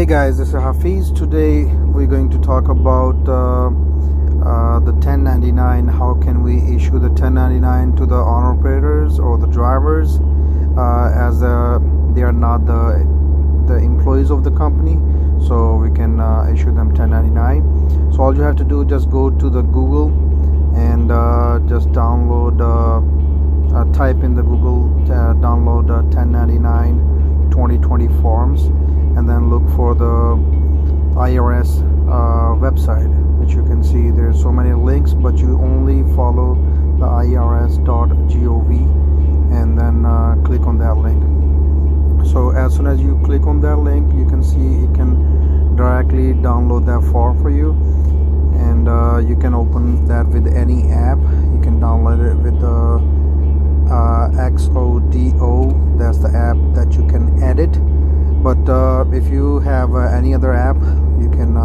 guys, this is Hafiz. Today we're going to talk about the 1099. How can we issue the 1099 to the owner operators or the drivers, as they are not the employees of the company, so we can issue them 1099. So all you have to do, just go to the Google and just download, type in the Google, download 1099 2020 forms, and then look for the IRS website, which you can see there's so many links, but you only follow the irs.gov and then click on that link. So as soon as you click on that link, you can see it can directly download that form for you, and you can open that with any app. You can download it with the XODO, that's the app that you can edit. But if you have any other app, you can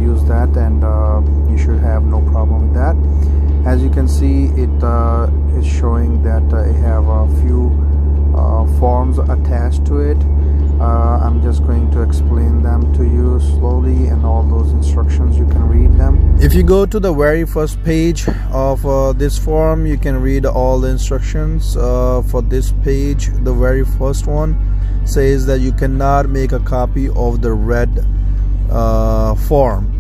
use that, and you should have no problem with that. As you can see, it is showing that it have a few forms attached to it. I'm just going to explain them to you slowly, and all those instructions you can read them. If you go to the very first page of this form, you can read all the instructions for this page. The very first one says that you cannot make a copy of the red form.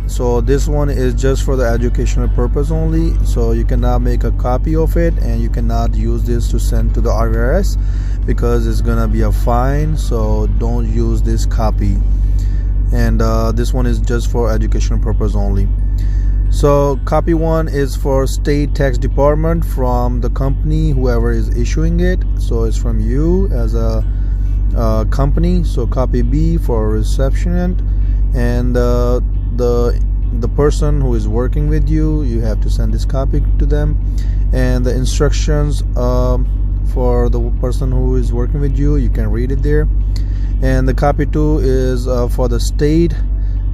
So this one is just for the educational purpose only, so you cannot make a copy of it, and you cannot use this to send to the IRS because it's gonna be a fine. So don't use this copy, and this one is just for educational purpose only. So copy one is for state tax department from the company, whoever is issuing it, so it's from you as a company. So copy B for receptionist, and the person who is working with you, you have to send this copy to them, and the instructions for the person who is working with you, you can read it there. And the copy 2 is for the state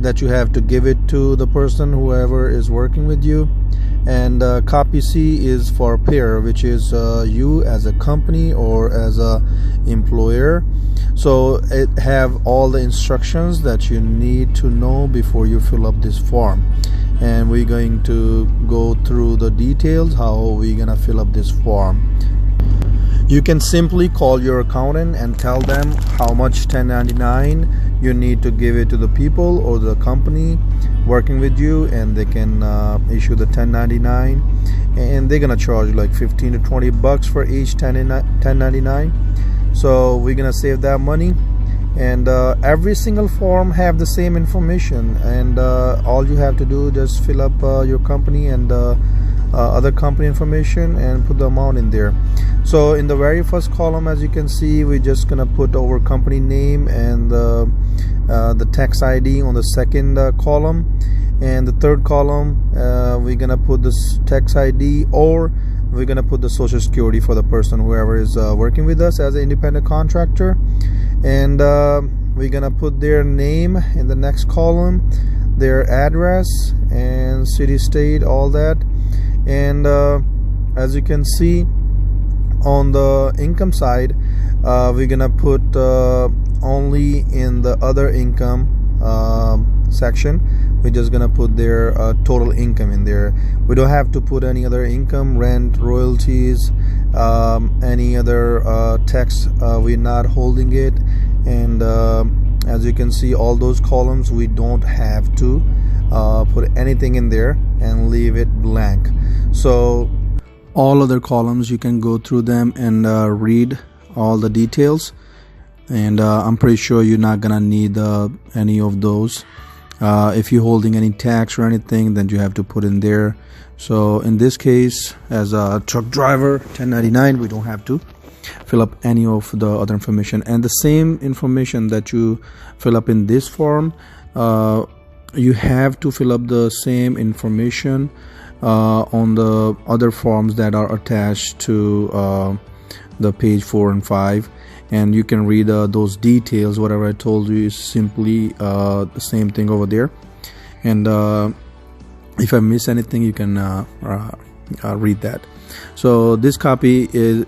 that you have to give it to the person, whoever is working with you. And copy C is for payer, which is you as a company or as a employer. So it have all the instructions that you need to know before you fill up this form, and we're going to go through the details how we're gonna fill up this form. You can simply call your accountant and tell them how much 1099 you need to give it to the people or the company working with you, and they can issue the 1099, and they're gonna charge like 15 to 20 bucks for each 1099. So we're gonna save that money, and every single form have the same information, and all you have to do, just fill up your company and other company information and put the amount in there. So in the very first column, as you can see, we're just gonna put our company name and the tax ID on the second column, and the third column we're gonna put this tax ID, or we're gonna put the social security for the person whoever is working with us as an independent contractor, and we're gonna put their name in the next column, their address and city, state, all that. And as you can see, on the income side, we're gonna put only in the other income section, we're just gonna put their total income in there. We don't have to put any other income, rent, royalties, any other tax. We're not holding it, and as you can see, all those columns we don't have to put anything in there and leave it blank. So all other columns, you can go through them and read all the details, and I'm pretty sure you're not gonna need any of those. If you're holding any tax or anything, then you have to put in there. So in this case, as a truck driver 1099, we don't have to fill up any of the other information, and the same information that you fill up in this form, you have to fill up the same information on the other forms that are attached to the page 4 and 5, and you can read those details. Whatever I told you is simply the same thing over there, and if I miss anything, you can read that. So this copy is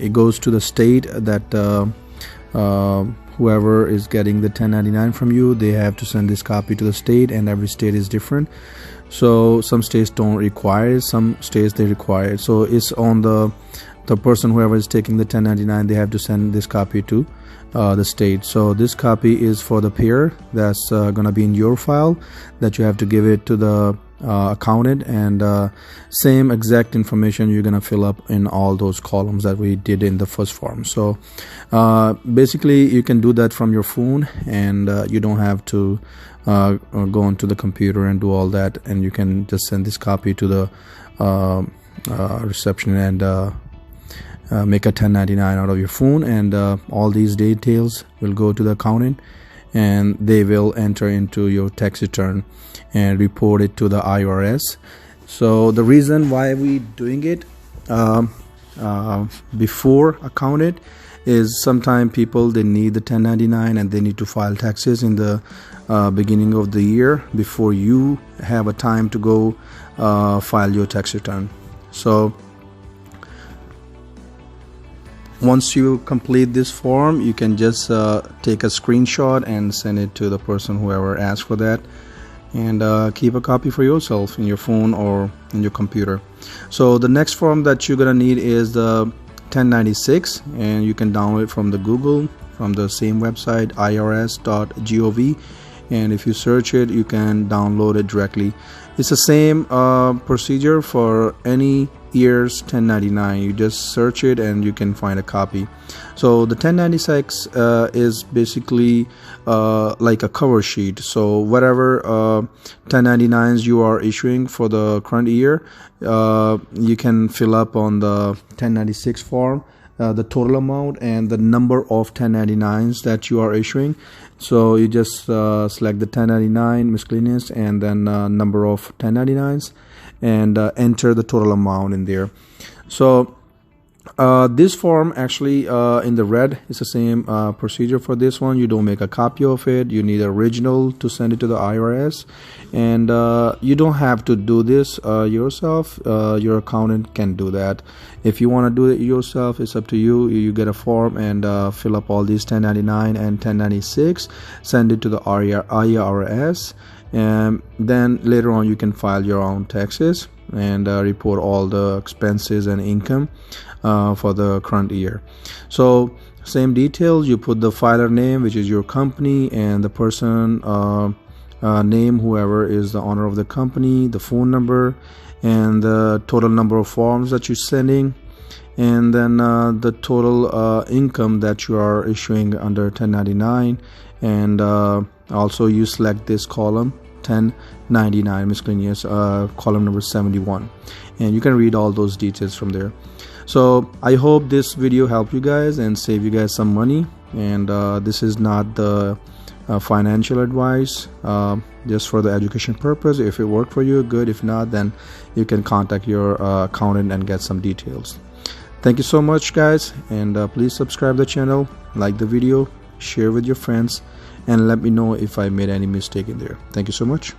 it goes to the state that whoever is getting the 1099 from you, they have to send this copy to the state, and every state is different. So some states don't require it, some states they require it. So it's on the person whoever is taking the 1099, they have to send this copy to the state. So this copy is for the payer that's gonna be in your file, that you have to give it to the accountant, and same exact information you're gonna fill up in all those columns that we did in the first form. So basically you can do that from your phone, and you don't have to go onto the computer and do all that, and you can just send this copy to the reception and make a 1099 out of your phone, and all these details will go to the accountant, and they will enter into your tax return and report it to the IRS. So the reason why we doing it before accountant is sometimes people, they need the 1099 and they need to file taxes in the beginning of the year before you have a time to go file your tax return. So once you complete this form, you can just take a screenshot and send it to the person whoever asked for that, and keep a copy for yourself in your phone or in your computer. So the next form that you're gonna need is the 1096, and you can download it from the Google, from the same website, irs.gov, and if you search it, you can download it directly. It's the same procedure for any year's 1099. You just search it and you can find a copy. So the 1096 is basically like a cover sheet. So whatever 1099s you are issuing for the current year, you can fill up on the 1096 form the total amount and the number of 1099s that you are issuing. So you just select the 1099 miscellaneous and then number of 1099s, and enter the total amount in there. So this form actually in the red is the same procedure for this one. You don't make a copy of it, you need original to send it to the IRS, and you don't have to do this yourself. Your accountant can do that. If you want to do it yourself, it's up to you. You get a form and fill up all these 1099 and 1096, send it to the IRS, and then later on you can file your own taxes and report all the expenses and income for the current year. So same details, you put the filer name, which is your company, and the person name, whoever is the owner of the company, the phone number, and the total number of forms that you're sending, and then the total income that you are issuing under 1099, and also you select this column 1099 miscellaneous, column number 71, and you can read all those details from there. So I hope this video helped you guys and save you guys some money, and this is not the financial advice, just for the education purpose. If it worked for you, good. If not, then you can contact your accountant and get some details. Thank you so much guys, and please subscribe the channel, like the video, share with your friends, and let me know if I made any mistake in there. Thank you so much.